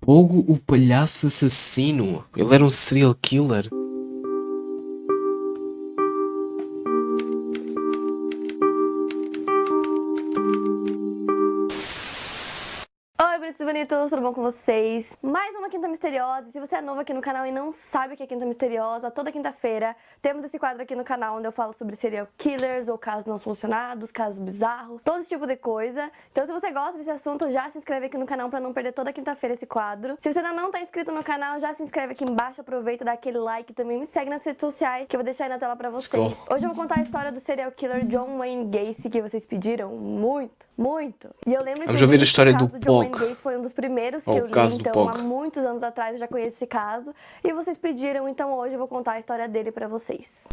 Pogo, o palhaço assassino. Ele era um serial killer. Oi, bonitos e bonitos, tudo bom com vocês? Mais uma Quinta Misteriosa. Se você é novo aqui no canal e não sabe o que é Quinta Misteriosa, toda quinta-feira temos esse quadro aqui no canal onde eu falo sobre serial killers ou casos não solucionados, casos bizarros, todo esse tipo de coisa. Então se você gosta desse assunto, já se inscreve aqui no canal pra não perder toda quinta-feira esse quadro. Se você ainda não tá inscrito no canal, já se inscreve aqui embaixo, aproveita, dá aquele like e também me segue nas redes sociais que eu vou deixar aí na tela pra vocês. Hoje eu vou contar a história do serial killer John Wayne Gacy, que vocês pediram muito. E eu lembro que Vamos ouvir a história do John Wayne Pogo. Gacy foi um dos primeiros que eu li, então há muitos anos atrás eu já conheço esse caso. E vocês pediram, então hoje eu vou contar a história dele pra vocês.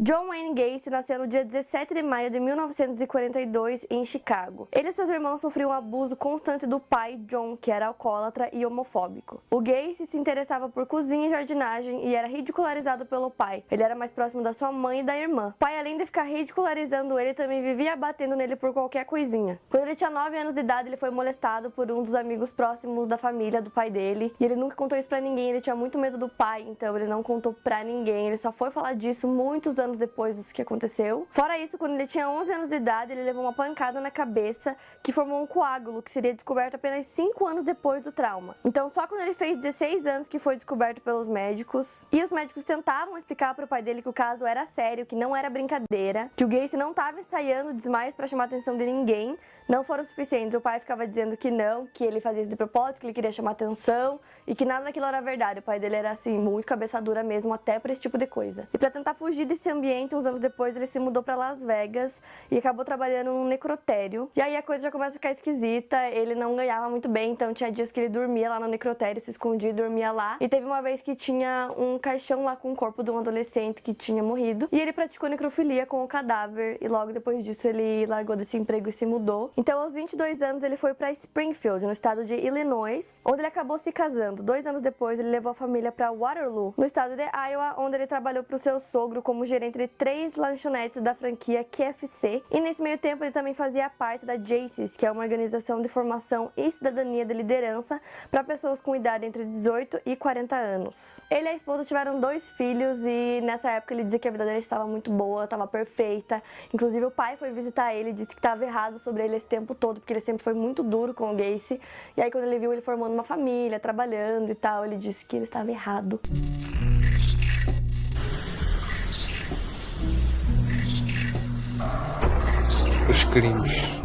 John Wayne Gacy nasceu no dia 17 de maio de 1942 em Chicago. Ele e seus irmãos sofriam um abuso constante do pai, John, que era alcoólatra e homofóbico. O Gacy se interessava por cozinha e jardinagem e era ridicularizado pelo pai. Ele era mais próximo da sua mãe e da irmã. O pai, além de ficar ridicularizando ele, também vivia batendo nele por qualquer coisinha. Quando ele tinha 9 anos de idade, ele foi molestado por um dos amigos próximos da família do pai dele. E ele nunca contou isso pra ninguém, ele tinha muito medo do pai, então ele não contou pra ninguém. Ele só foi falar disso muitos anos depois disso que aconteceu. Fora isso, quando ele tinha 11 anos de idade, ele levou uma pancada na cabeça que formou um coágulo que seria descoberto apenas 5 anos depois do trauma. Então só quando ele fez 16 anos que foi descoberto pelos médicos. E os médicos tentavam explicar pro pai dele que o caso era sério, que não era brincadeira, que o Gacy não estava ensaiando desmaios pra chamar a atenção de ninguém. Não foram suficientes. O pai ficava dizendo que não, que ele fazia isso de propósito, que ele queria chamar atenção e que nada daquilo era verdade. O pai dele era assim, muito cabeça dura mesmo, até pra esse tipo de coisa. E pra tentar fugir desse ambiente, uns anos depois ele se mudou pra Las Vegas e acabou trabalhando num necrotério. E aí a coisa já começa a ficar esquisita, ele não ganhava muito bem, então tinha dias que ele dormia lá no necrotério, se escondia e dormia lá. E teve uma vez que tinha um caixão lá com o corpo de um adolescente que tinha morrido, e ele praticou necrofilia com o cadáver, e logo depois disso ele largou desse emprego e se mudou. Então aos 22 anos ele foi pra Springfield, no estado de Illinois, onde ele acabou se casando. 2 anos depois ele levou a família pra Waterloo, no estado de Iowa, onde ele trabalhou pro seu sogro como gerente de 3 lanchonetes da franquia KFC, e nesse meio tempo ele também fazia parte da JACES, que é uma organização de formação e cidadania de liderança para pessoas com idade entre 18 e 40 anos. Ele e a esposa tiveram 2 filhos e nessa época ele dizia que a vida dele estava muito boa, estava perfeita. Inclusive o pai foi visitar ele e disse que estava errado sobre ele esse tempo todo, porque ele sempre foi muito duro com o Gacy. E aí quando ele viu ele formando uma família, trabalhando e tal, ele disse que ele estava errado. Os crimes.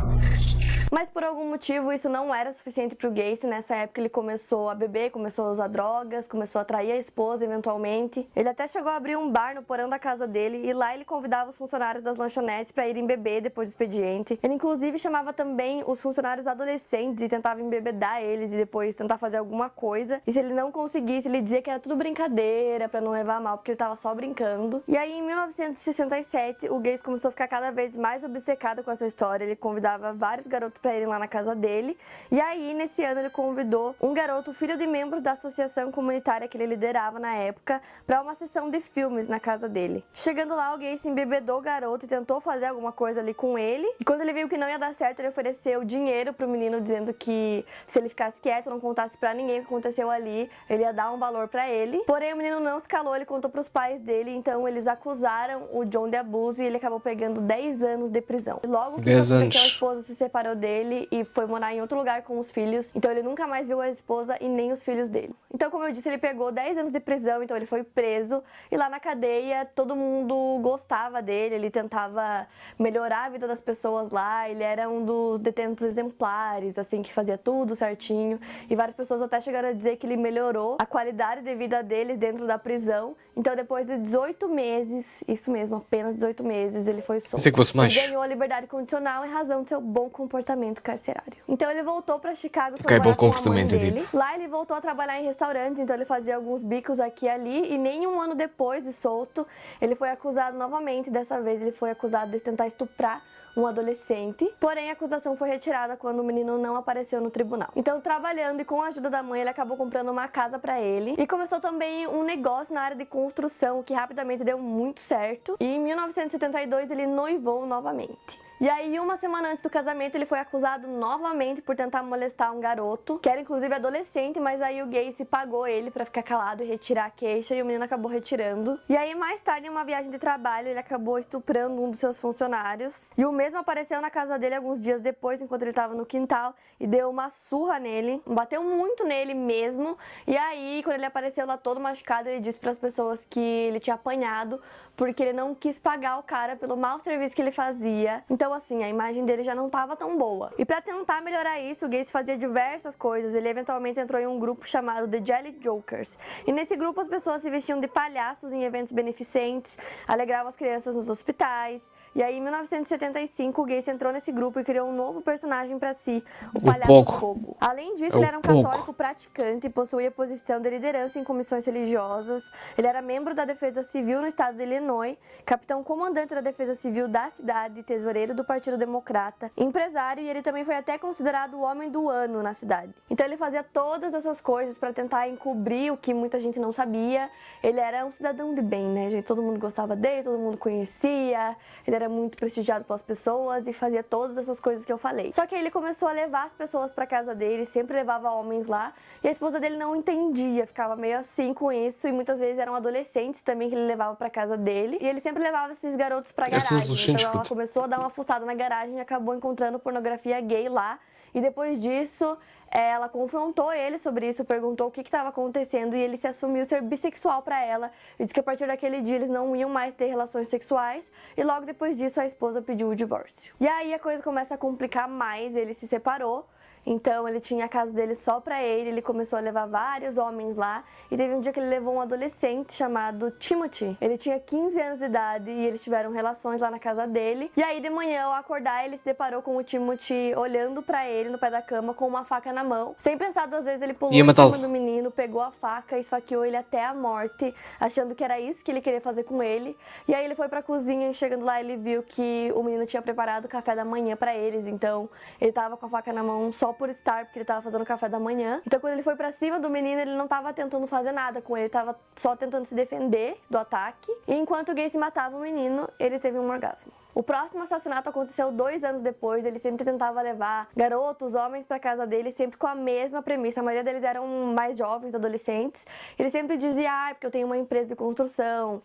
Mas por algum motivo isso não era suficiente pro Gacy. Nessa época ele começou a beber, começou a usar drogas, começou a trair a esposa eventualmente. Ele até chegou a abrir um bar no porão da casa dele e lá ele convidava os funcionários das lanchonetes para irem beber depois do expediente. Ele inclusive chamava também os funcionários adolescentes e tentava embebedar eles e depois tentar fazer alguma coisa. E se ele não conseguisse, ele dizia que era tudo brincadeira para não levar a mal, porque ele tava só brincando. E aí em 1967 o Gacy começou a ficar cada vez mais obcecado com essa história. Ele convidava vários garotos pra irem lá na casa dele. E aí, nesse ano, ele convidou um garoto, filho de membros da associação comunitária que ele liderava na época, pra uma sessão de filmes na casa dele. Chegando lá, o Gacy embebedou o garoto e tentou fazer alguma coisa ali com ele. E quando ele viu que não ia dar certo, ele ofereceu dinheiro pro menino, dizendo que se ele ficasse quieto, não contasse pra ninguém o que aconteceu ali, ele ia dar um valor pra ele. Porém, o menino não se calou, ele contou pros pais dele, então eles acusaram o John de abuso e ele acabou pegando 10 anos de prisão. E logo que isso aconteceu, a esposa se separou dele e foi morar em outro lugar com os filhos, então ele nunca mais viu a esposa e nem os filhos dele. Então, como eu disse, ele pegou 10 anos de prisão, então ele foi preso, e lá na cadeia todo mundo gostava dele, ele tentava melhorar a vida das pessoas lá, ele era um dos detentos exemplares, assim, que fazia tudo certinho, e várias pessoas até chegaram a dizer que ele melhorou a qualidade de vida deles dentro da prisão. Então, depois de 18 meses, isso mesmo, apenas 18 meses, ele foi solto. Pensei que fosse mais. Ele ganhou a liberdade condicional em razão do seu bom comportamento. comportamento carcerário. Então ele voltou pra Chicago e foi Ok, morar bom com a mãe comportamento, dele. Lá ele voltou a trabalhar em restaurantes, então ele fazia alguns bicos aqui e ali, e nem um ano depois de solto, ele foi acusado novamente. Dessa vez ele foi acusado de tentar estuprar um adolescente, porém a acusação foi retirada quando o menino não apareceu no tribunal. Então, trabalhando e com a ajuda da mãe, ele acabou comprando uma casa pra ele e começou também um negócio na área de construção que rapidamente deu muito certo. E em 1972 ele noivou novamente. E aí, uma semana antes do casamento, ele foi acusado novamente por tentar molestar um garoto, que era inclusive adolescente, mas aí o Gacy pagou ele pra ficar calado e retirar a queixa, e o menino acabou retirando. E aí, mais tarde, em uma viagem de trabalho, ele acabou estuprando um dos seus funcionários. E o mesmo apareceu na casa dele alguns dias depois, enquanto ele tava no quintal, e deu uma surra nele, bateu muito nele mesmo. E aí, quando ele apareceu lá todo machucado, ele disse pras pessoas que ele tinha apanhado, porque ele não quis pagar o cara pelo mau serviço que ele fazia. Então, assim, a imagem dele já não estava tão boa. E para tentar melhorar isso, o Gacy fazia diversas coisas. Ele eventualmente entrou em um grupo chamado The Jelly Jokers. E nesse grupo as pessoas se vestiam de palhaços em eventos beneficentes, alegravam as crianças nos hospitais. E aí, em 1975, o Gacy entrou nesse grupo e criou um novo personagem para si, o Palhaço Fogo. Além disso, ele era um católico praticante e possuía posição de liderança em comissões religiosas. Ele era membro da Defesa Civil no estado de Illinois, capitão comandante da Defesa Civil da cidade, tesoureiro do Partido Democrata, empresário, e ele também foi até considerado o homem do ano na cidade. Então ele fazia todas essas coisas para tentar encobrir o que muita gente não sabia. Ele era um cidadão de bem, né, gente? Todo mundo gostava dele, todo mundo conhecia, ele era muito prestigiado pelas pessoas e fazia todas essas coisas que eu falei. Só que aí ele começou a levar as pessoas para casa dele, sempre levava homens lá, e a esposa dele não entendia, ficava meio assim com isso, e muitas vezes eram adolescentes também que ele levava para casa dele, e ele sempre levava esses garotos para garagem. Então ela começou a dar uma fuçada na garagem e acabou encontrando pornografia gay lá. E depois disso, ela confrontou ele sobre isso, perguntou o que estava acontecendo, e ele se assumiu ser bissexual para ela. E disse que a partir daquele dia eles não iam mais ter relações sexuais, e logo depois disso a esposa pediu o divórcio. E aí a coisa começa a complicar mais, ele se separou. Então ele tinha a casa dele só pra ele começou a levar vários homens lá, e teve um dia que ele levou um adolescente chamado Timothy. Ele tinha 15 anos de idade e eles tiveram relações lá na casa dele. E aí de manhã, ao acordar, ele se deparou com o Timothy olhando pra ele no pé da cama com uma faca na mão. Sem pensar duas vezes, ele pulou em cima do menino, pegou a faca e esfaqueou ele até a morte, achando que era isso que ele queria fazer com ele. E aí ele foi pra cozinha e chegando lá ele viu que o menino tinha preparado o café da manhã pra eles. Então ele tava com a faca na mão só por estar, porque ele tava fazendo o café da manhã. Então quando ele foi pra cima do menino, ele não tava tentando fazer nada com ele, tava só tentando se defender do ataque. E enquanto o Gacy matava o menino, ele teve um orgasmo. O próximo assassinato aconteceu 2 anos depois. Ele sempre tentava levar garotos, homens pra casa dele, sempre com a mesma premissa. A maioria deles eram mais jovens, adolescentes. Ele sempre dizia, porque eu tenho uma empresa de construção,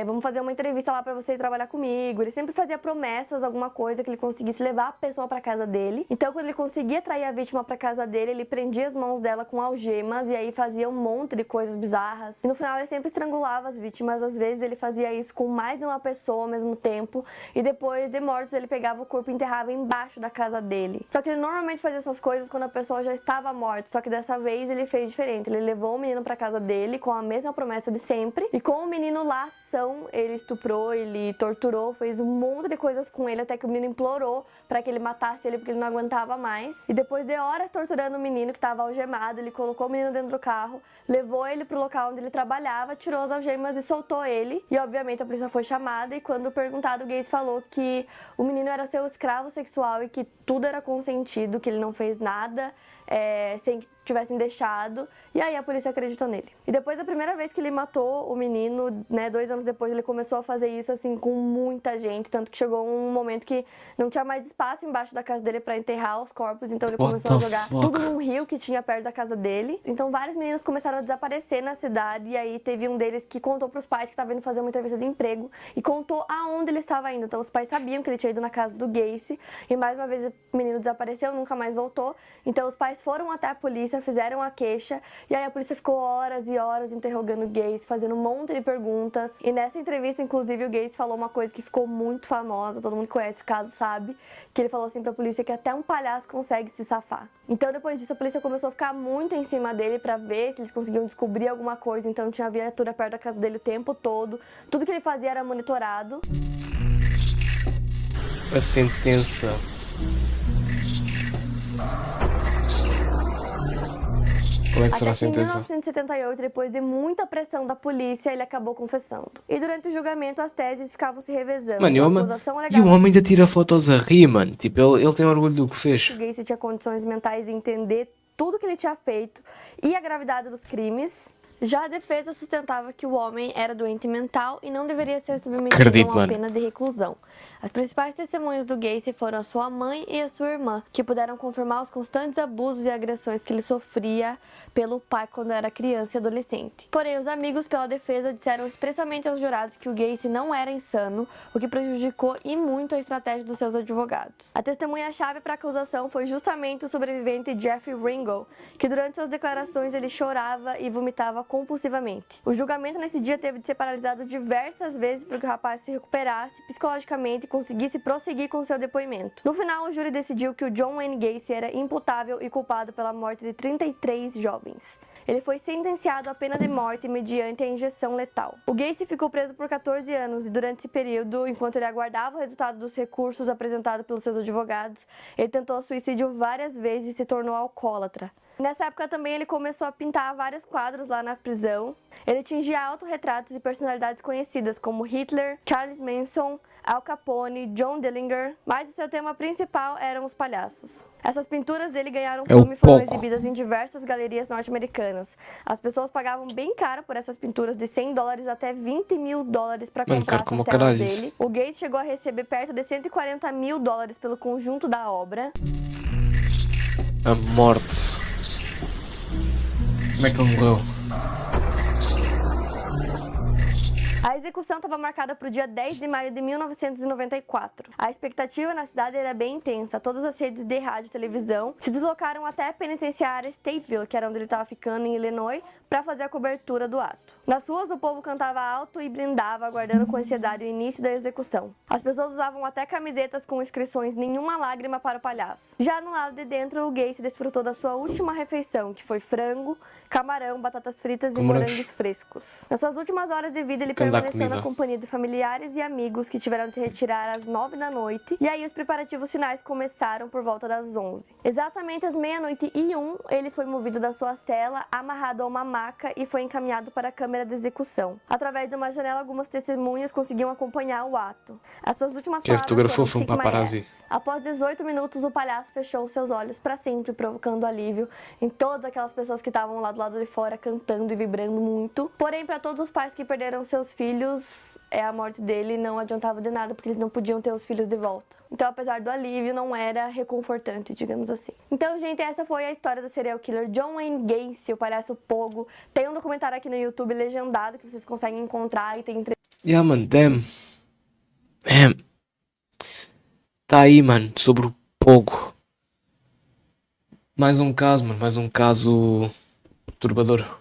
vamos fazer uma entrevista lá pra você ir trabalhar comigo. Ele sempre fazia promessas, alguma coisa que ele conseguisse levar a pessoa pra casa dele. Então quando ele conseguia atrair a vítima pra casa dele, ele prendia as mãos dela com algemas e aí fazia um monte de coisas bizarras. E no final ele sempre estrangulava as vítimas. Às vezes ele fazia isso com mais de uma pessoa ao mesmo tempo. E depois de mortos, ele pegava o corpo e enterrava embaixo da casa dele. Só que ele normalmente fazia essas coisas quando a pessoa já estava morta. Só que dessa vez ele fez diferente. Ele levou o menino pra casa dele com a mesma promessa de sempre. E com o menino lá ação, ele estuprou, ele torturou, fez um monte de coisas com ele, até que o menino implorou pra que ele matasse ele porque ele não aguentava mais. E depois de horas torturando o menino que estava algemado, ele colocou o menino dentro do carro, levou ele pro local onde ele trabalhava, tirou as algemas e soltou ele. E obviamente a polícia foi chamada, e quando perguntado, o Gacy falou que o menino era seu escravo sexual e que tudo era consentido, que ele não fez nada sem que tivessem deixado. E aí a polícia acreditou nele. E depois da primeira vez que ele matou o menino, 2 anos depois, ele começou a fazer isso assim com muita gente, tanto que chegou um momento que não tinha mais espaço embaixo da casa dele pra enterrar os corpos, então ele começou a jogar tudo num rio que tinha perto da casa dele. Então vários meninos começaram a desaparecer na cidade, e aí teve um deles que contou pros pais que estava indo fazer uma entrevista de emprego e contou aonde ele estava indo. Então os pais sabiam que ele tinha ido na casa do Gacy, e mais uma vez o menino desapareceu, nunca mais voltou. Então os pais foram até a polícia, fizeram a queixa, e aí a polícia ficou horas e horas interrogando o Gacy, fazendo um monte de perguntas. E nessa entrevista, inclusive, o Gacy falou uma coisa que ficou muito famosa, todo mundo que conhece o caso sabe, que ele falou assim pra polícia que até um palhaço consegue se safar. Então depois disso a polícia começou a ficar muito em cima dele pra ver se eles conseguiam descobrir alguma coisa. Então tinha viatura perto da casa dele o tempo todo, tudo que ele fazia era monitorado. A sentença Qual é que será Até a que em sentença? 1978, depois de muita pressão da polícia, ele acabou confessando. E durante o julgamento, as teses ficavam se revezando. Mano, A e acusação o alegava homem ainda tira fotos a rir, mano. Tipo, ele tem orgulho do que fez. que o Gacy tinha condições mentais de entender tudo que ele tinha feito e a gravidade dos crimes. Já a defesa sustentava que o homem era doente mental e não deveria ser submetido Acredito, a uma mano. pena de reclusão. As principais testemunhas do Gacy foram a sua mãe e a sua irmã, que puderam confirmar os constantes abusos e agressões que ele sofria pelo pai quando era criança e adolescente. Porém, os amigos pela defesa disseram expressamente aos jurados que o Gacy não era insano, o que prejudicou e muito a estratégia dos seus advogados. A testemunha-chave para a acusação foi justamente o sobrevivente Jeffrey Ringel, que durante suas declarações ele chorava e vomitava compulsivamente. O julgamento nesse dia teve de ser paralisado diversas vezes para que o rapaz se recuperasse psicologicamente e conseguisse prosseguir com seu depoimento. No final, o júri decidiu que o John Wayne Gacy era imputável e culpado pela morte de 33 jovens. Ele foi sentenciado à pena de morte mediante a injeção letal. O Gacy ficou preso por 14 anos e durante esse período, enquanto ele aguardava o resultado dos recursos apresentados pelos seus advogados, ele tentou suicídio várias vezes e se tornou alcoólatra. Nessa época também ele começou a pintar vários quadros lá na prisão. Ele tingia autorretratos de personalidades conhecidas como Hitler, Charles Manson, Al Capone, John Dillinger, mas o seu tema principal eram os palhaços. Essas pinturas dele ganharam fama e foram exibidas em diversas galerias norte-americanas. As pessoas pagavam bem caro por essas pinturas, de $100 até $20 mil para comprar essas telas dele. O Gacy chegou a receber perto de $140 mil pelo conjunto da obra. A morte. Como é que ele morreu? A execução estava marcada para o dia 10 de maio de 1994. A expectativa na cidade era bem intensa. Todas as redes de rádio e televisão se deslocaram até a penitenciária Stateville, que era onde ele estava ficando, em Illinois, para fazer a cobertura do ato. Nas ruas, o povo cantava alto e brindava, aguardando com ansiedade o início da execução. As pessoas usavam até camisetas com inscrições "Nenhuma lágrima para o palhaço". Já no lado de dentro, o Gacy desfrutou da sua última refeição, que foi frango, camarão, batatas fritas e morangos frescos. Nas suas últimas horas de vida, ele permaneceu na companhia de familiares e amigos que tiveram de se retirar às 9 da noite, e aí os preparativos finais começaram por volta das 11. Exatamente às 00:01, ele foi movido da sua cela, amarrado a uma maca e foi encaminhado para a câmara de execução. Através de uma janela, algumas testemunhas conseguiam acompanhar o ato. As suas últimas palavras foram "Kick my ass". Após 18 minutos, o palhaço fechou seus olhos para sempre, provocando alívio em todas aquelas pessoas que estavam lá do lado de fora cantando e vibrando muito. Porém, para todos os pais que perderam seus filhos, a morte dele não adiantava de nada, porque eles não podiam ter os filhos de volta. Então, apesar do alívio, não era reconfortante, digamos assim. Então, gente, essa foi a história do serial killer John Wayne Gacy, o palhaço Pogo. Tem um documentário aqui no YouTube legendado que vocês conseguem encontrar e tem Yeah, man, damn. Tá aí, mano, sobre o Pogo. Mais um caso, mano, mais um caso perturbador.